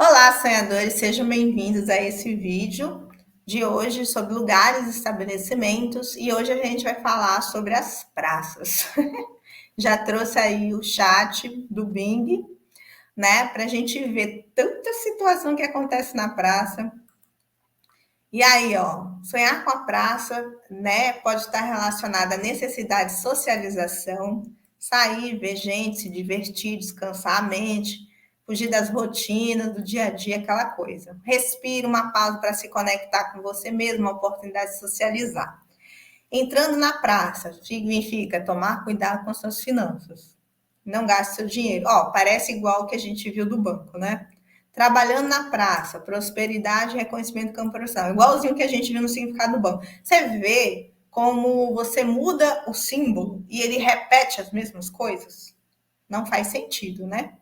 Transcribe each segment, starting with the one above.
Olá, sonhadores, sejam bem-vindos a esse vídeo de hoje sobre lugares e estabelecimentos. E hoje a gente vai falar sobre as praças. Já trouxe aí o chat do Bing, né, para a gente ver tanta situação que acontece na praça. E aí, ó, sonhar com a praça, né, pode estar relacionada à necessidade de socialização, sair, ver gente, se divertir, descansar a mente, fugir das rotinas do dia a dia, aquela coisa. Respira uma pausa para se conectar com você mesmo, uma oportunidade de socializar. Entrando na praça significa tomar cuidado com suas finanças. Não gaste seu dinheiro. Ó, parece igual o que a gente viu do banco, né? Trabalhando na praça, prosperidade e reconhecimento do campo profissional. Igualzinho que a gente viu no significado do banco. Você vê como você muda o símbolo e ele repete as mesmas coisas? Não faz sentido, né?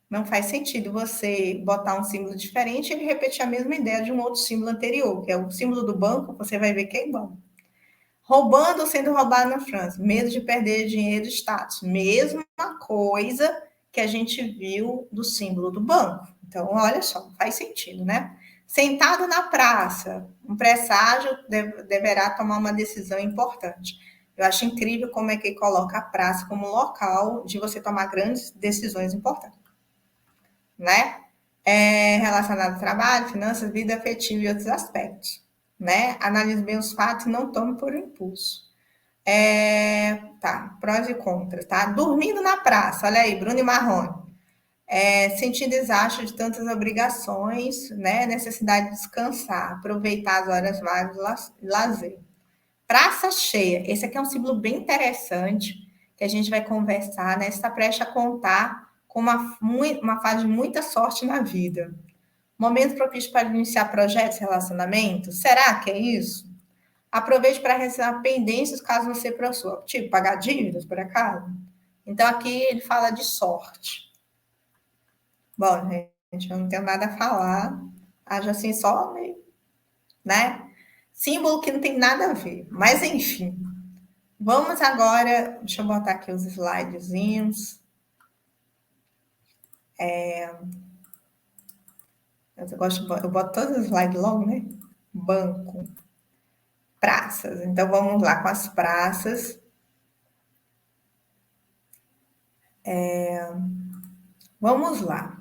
Não faz sentido você botar um símbolo diferente e ele repetir a mesma ideia de um outro símbolo anterior, que é o símbolo do banco, você vai ver que é igual. Roubando ou sendo roubado na França, medo de perder dinheiro e status. Mesma coisa que a gente viu do símbolo do banco. Então, olha só, faz sentido, né? Sentado na praça, um presságio deverá tomar uma decisão importante. Eu acho incrível como é que ele coloca a praça como local de você tomar grandes decisões importantes, né? Relacionado ao trabalho, finanças, vida afetiva e outros aspectos, né? Analise bem os fatos e não tome por impulso. Tá, prós e contras, tá? Dormindo na praça, olha aí, Bruno e Marrone. Sentir desastre de tantas obrigações, né? Necessidade de descansar, aproveitar as horas vagas de lazer. Praça cheia, esse aqui é um símbolo bem interessante que a gente vai conversar, né? Está prestes a contar com uma fase de muita sorte na vida. Momento propício para iniciar projetos, relacionamentos? Será que é isso? Aproveite para realizar pendências caso você possua. Tipo, pagar dívidas, por acaso? Então, aqui ele fala de sorte. Bom, gente, eu não tenho nada a falar. Haja assim só, né? Símbolo que não tem nada a ver. Mas, enfim. Vamos agora... Deixa eu botar aqui os slidezinhos. Eu boto todos os slides logo, né? Banco. Praças. Então, vamos lá com as praças. Vamos lá.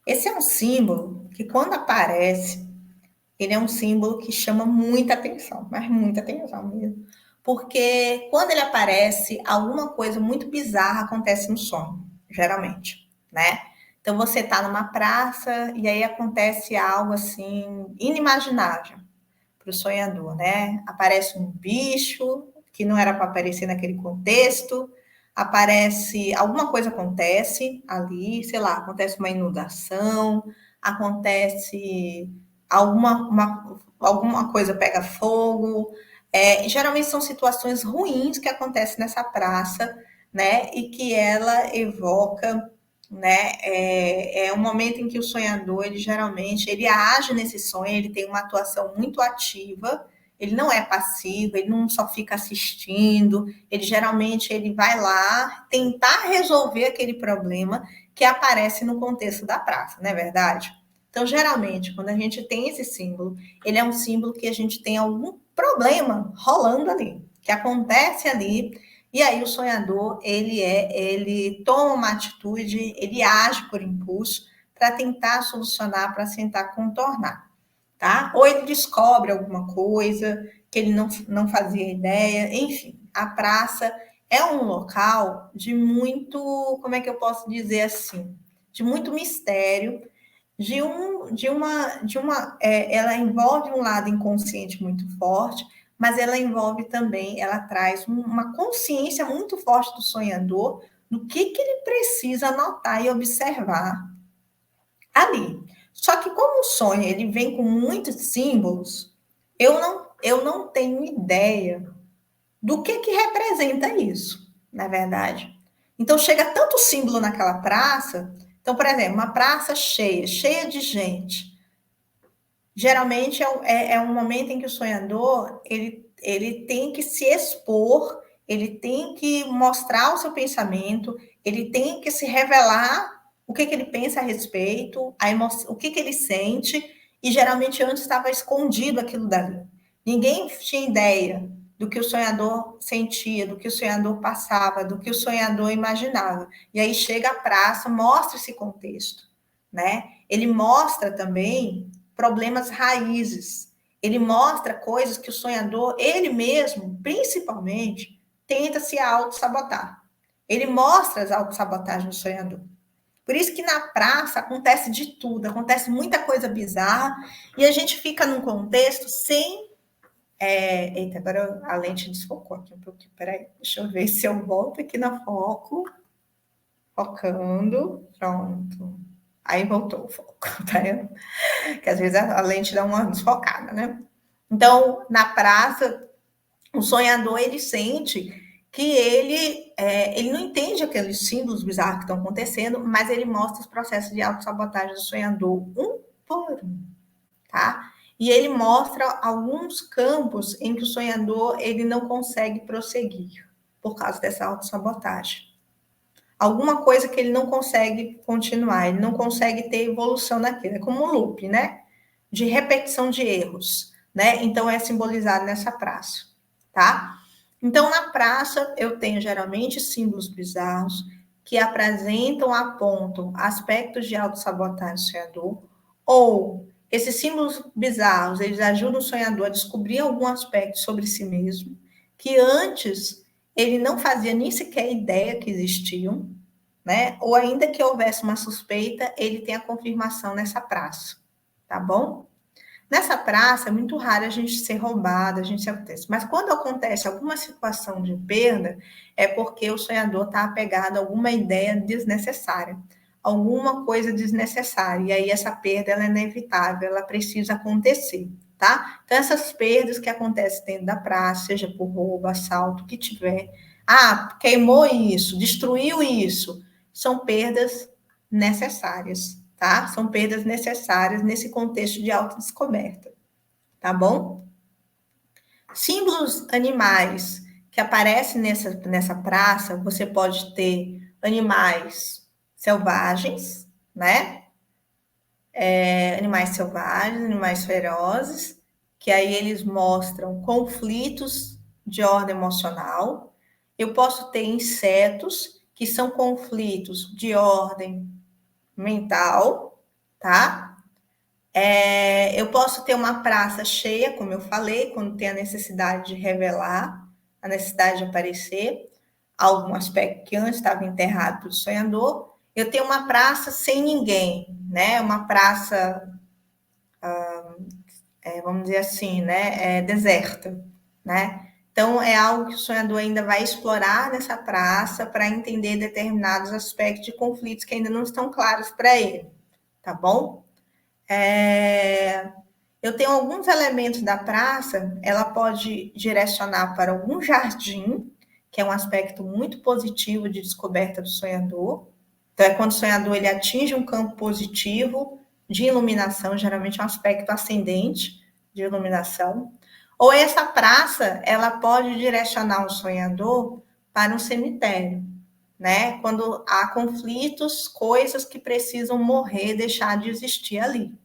Esse é um símbolo que, quando aparece, ele é um símbolo que chama muita atenção, mas muita atenção mesmo. Porque quando ele aparece, alguma coisa muito bizarra acontece no sonho, geralmente, né? Então você está numa praça e aí acontece algo assim inimaginável para o sonhador, né? Aparece um bicho que não era para aparecer naquele contexto, aparece, alguma coisa acontece ali, sei lá, acontece uma inundação, acontece alguma coisa pega fogo. Geralmente são situações ruins que acontecem nessa praça, né? E que ela evoca, né? Um momento em que o sonhador, ele geralmente, ele age nesse sonho, ele tem uma atuação muito ativa, ele não é passivo, ele não só fica assistindo, ele geralmente ele vai lá tentar resolver aquele problema que aparece no contexto da praça, não é verdade? Então, geralmente, quando a gente tem esse símbolo, ele é um símbolo que a gente tem algum problema rolando ali, que acontece ali, e aí o sonhador, ele toma uma atitude, ele age por impulso para tentar solucionar, para tentar contornar, tá? Ou ele descobre alguma coisa que ele não fazia ideia, enfim, a praça é um local de muito, como é que eu posso dizer assim, de muito mistério, ela envolve um lado inconsciente muito forte, mas ela envolve também, ela traz uma consciência muito forte do sonhador do que ele precisa anotar e observar ali. Só que como o sonho ele vem com muitos símbolos, eu não tenho ideia do que representa isso, na verdade. Então chega tanto símbolo naquela praça. Então, por exemplo, uma praça cheia, cheia de gente. Geralmente é um momento em que o sonhador ele tem que se expor, ele tem que mostrar o seu pensamento, ele tem que se revelar o que ele pensa a respeito, o que ele sente, e geralmente antes estava escondido aquilo dali. Ninguém tinha ideia do que o sonhador sentia, do que o sonhador passava, do que o sonhador imaginava. E aí chega a praça, mostra esse contexto, né? Ele mostra também problemas raízes. Ele mostra coisas que o sonhador, ele mesmo, principalmente, tenta se auto-sabotar. Ele mostra as autossabotagens do sonhador. Por isso que na praça acontece de tudo, acontece muita coisa bizarra, e a gente fica num contexto sem. Eita, agora a lente desfocou aqui um pouquinho. Peraí, deixa eu ver se eu volto aqui na foco. Focando. Pronto. Aí voltou o foco, tá vendo? Que às vezes a lente dá uma desfocada, né? Então, na praça, o sonhador, ele sente que ele não entende aqueles símbolos bizarros que estão acontecendo, mas ele mostra os processos de autossabotagem do sonhador um por um, tá? E ele mostra alguns campos em que o sonhador ele não consegue prosseguir por causa dessa autossabotagem. Alguma coisa que ele não consegue continuar, ele não consegue ter evolução naquilo. É como um loop, né? De repetição de erros, né? Então é simbolizado nessa praça, tá? Então na praça eu tenho geralmente símbolos bizarros que apresentam, apontam aspectos de autossabotagem do sonhador, ou esses símbolos bizarros, eles ajudam o sonhador a descobrir algum aspecto sobre si mesmo que antes ele não fazia nem sequer ideia que existiam, né? Ou ainda que houvesse uma suspeita, ele tem a confirmação nessa praça, tá bom? Nessa praça é muito raro a gente ser roubado, a gente se acontece. Mas quando acontece alguma situação de perda, é porque o sonhador está apegado a alguma ideia desnecessária, alguma coisa desnecessária. E aí essa perda ela é inevitável, ela precisa acontecer, tá? Então essas perdas que acontecem dentro da praça, seja por roubo, assalto, o que tiver, queimou isso, destruiu isso, são perdas necessárias, tá? São perdas necessárias nesse contexto de autodescoberta, tá bom? Símbolos animais que aparecem nessa praça, você pode ter animais selvagens, né? Animais selvagens, animais ferozes, que aí eles mostram conflitos de ordem emocional. Eu posso ter insetos, que são conflitos de ordem mental, tá? Eu posso ter uma praça cheia, como eu falei, quando tem a necessidade de revelar, a necessidade de aparecer, algum aspecto que antes estava enterrado pelo sonhador. Eu tenho uma praça sem ninguém, né? Uma praça, vamos dizer assim, né? Deserta, né? Então, é algo que o sonhador ainda vai explorar nessa praça para entender determinados aspectos de conflitos que ainda não estão claros para ele, tá bom? Eu tenho alguns elementos da praça, ela pode direcionar para algum jardim, que é um aspecto muito positivo de descoberta do sonhador. Então, é quando o sonhador ele atinge um campo positivo de iluminação, geralmente é um aspecto ascendente de iluminação. Ou essa praça, ela pode direcionar o sonhador para um cemitério, né? Quando há conflitos, coisas que precisam morrer, deixar de existir ali,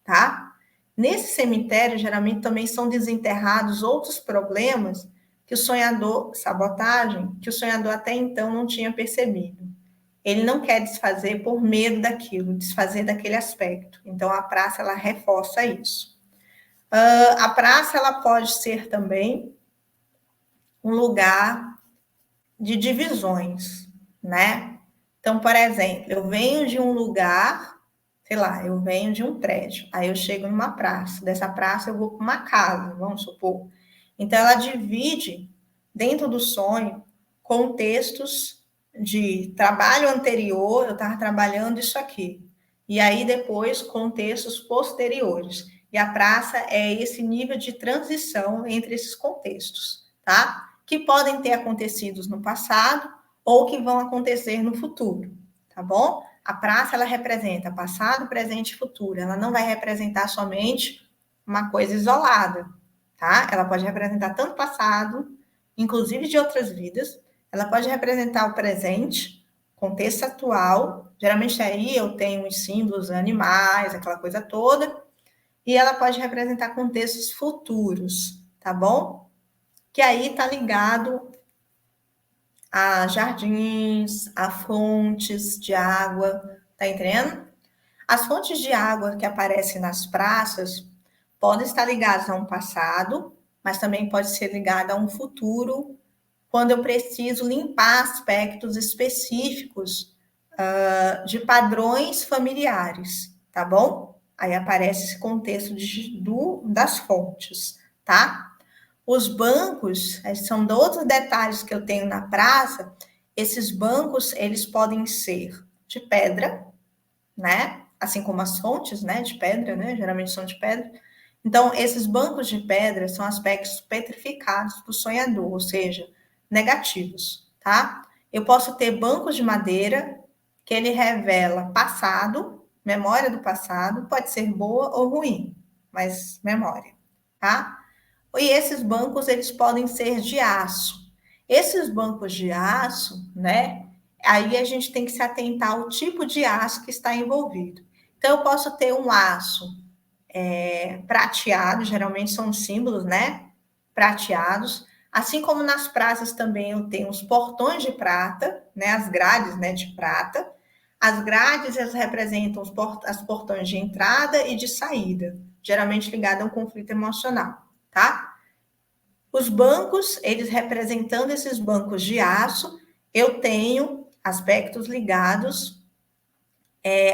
tá? Nesse cemitério, geralmente também são desenterrados outros problemas que o sonhador, sabotagem, que o sonhador até então não tinha percebido. Ele não quer desfazer por medo daquilo, desfazer daquele aspecto. Então, a praça, ela reforça isso. A praça, ela pode ser também um lugar de divisões, né? Então, por exemplo, eu venho de um lugar, sei lá, eu venho de um prédio, aí eu chego numa praça, dessa praça eu vou para uma casa, vamos supor. Então, ela divide, dentro do sonho, contextos de trabalho anterior, eu estava trabalhando isso aqui, e aí depois contextos posteriores. E a praça é esse nível de transição entre esses contextos, tá? Que podem ter acontecido no passado ou que vão acontecer no futuro, tá bom? A praça, ela representa passado, presente e futuro. Ela não vai representar somente uma coisa isolada, tá? Ela pode representar tanto passado, inclusive de outras vidas, ela pode representar o presente, contexto atual, geralmente aí eu tenho os símbolos animais, aquela coisa toda, e ela pode representar contextos futuros, tá bom? Que aí está ligado a jardins, a fontes de água, tá entendendo? As fontes de água que aparecem nas praças podem estar ligadas a um passado, mas também pode ser ligada a um futuro, quando eu preciso limpar aspectos específicos de padrões familiares, tá bom? Aí aparece esse contexto das fontes, tá? Os bancos, são outros detalhes que eu tenho na praça. Esses bancos, eles podem ser de pedra, né? Assim como as fontes, né, de pedra, né? Geralmente são de pedra. Então, esses bancos de pedra são aspectos petrificados do sonhador, ou seja, negativos, tá? Eu posso ter bancos de madeira que ele revela passado, memória do passado, pode ser boa ou ruim, mas memória, tá? E esses bancos, eles podem ser de aço. Esses bancos de aço, né? Aí a gente tem que se atentar ao tipo de aço que está envolvido. Então, eu posso ter um aço prateado, geralmente são símbolos, né? Prateados. Assim como nas praças também eu tenho os portões de prata, né? As grades, né, de prata. As grades, elas representam as portões de entrada e de saída, geralmente ligado a um conflito emocional, tá? Os bancos, eles representando esses bancos de aço, eu tenho aspectos ligados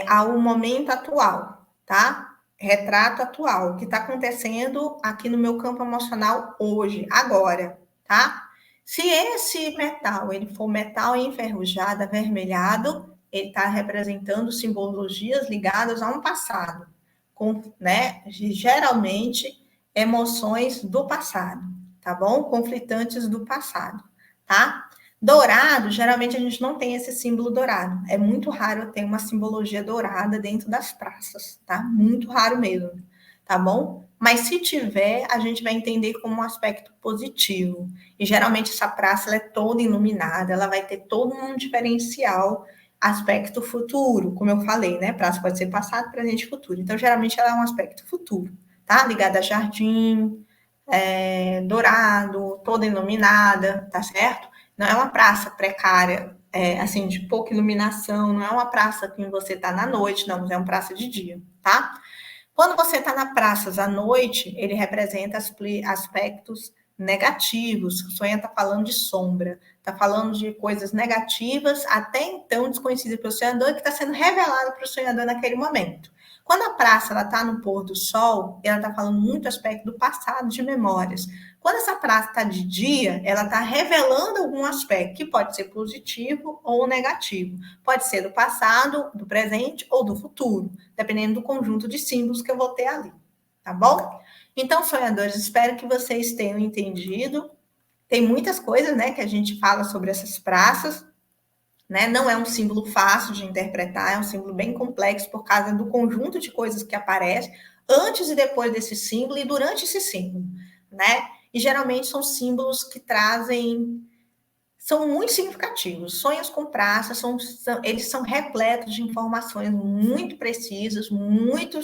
ao momento atual, tá? Retrato atual, o que está acontecendo aqui no meu campo emocional hoje, agora, tá? Se esse metal, ele for metal enferrujado, avermelhado, ele está representando simbologias ligadas a um passado, com, né, geralmente emoções do passado, tá bom? Conflitantes do passado, tá? Dourado, geralmente a gente não tem esse símbolo dourado. É muito raro ter uma simbologia dourada dentro das praças, tá? Muito raro mesmo, tá bom? Mas se tiver, a gente vai entender como um aspecto positivo. E geralmente essa praça ela é toda iluminada, ela vai ter todo um diferencial, aspecto futuro, como eu falei, né? Praça pode ser passado, presente e futuro. Então, geralmente ela é um aspecto futuro, tá? Ligada a jardim, dourado, toda iluminada, tá certo? Não é uma praça precária, assim, de pouca iluminação, não é uma praça que você está na noite, não, é uma praça de dia, tá? Quando você está na praça à noite, ele representa aspectos negativos. O sonho está falando de sombra, está falando de coisas negativas, até então desconhecidas para o sonhador, que está sendo revelado para o sonhador naquele momento. Quando a praça está no pôr do sol, ela está falando muito aspecto do passado, de memórias. Quando essa praça está de dia, ela está revelando algum aspecto que pode ser positivo ou negativo. Pode ser do passado, do presente ou do futuro, dependendo do conjunto de símbolos que eu vou ter ali, tá bom? Então, sonhadores, espero que vocês tenham entendido. Tem muitas coisas, né, que a gente fala sobre essas praças, né? Não é um símbolo fácil de interpretar, é um símbolo bem complexo por causa do conjunto de coisas que aparecem antes e depois desse símbolo e durante esse símbolo, né? E geralmente são símbolos que são muito significativos. Sonhos com praça eles são repletos de informações muito precisas, muito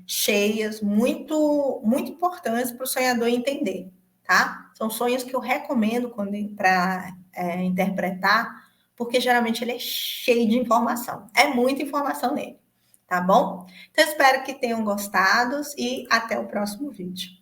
cheias, muito importantes para o sonhador entender, tá? São sonhos que eu recomendo para interpretar, porque geralmente ele é cheio de informação. É muita informação nele, tá bom? Então, espero que tenham gostado e até o próximo vídeo.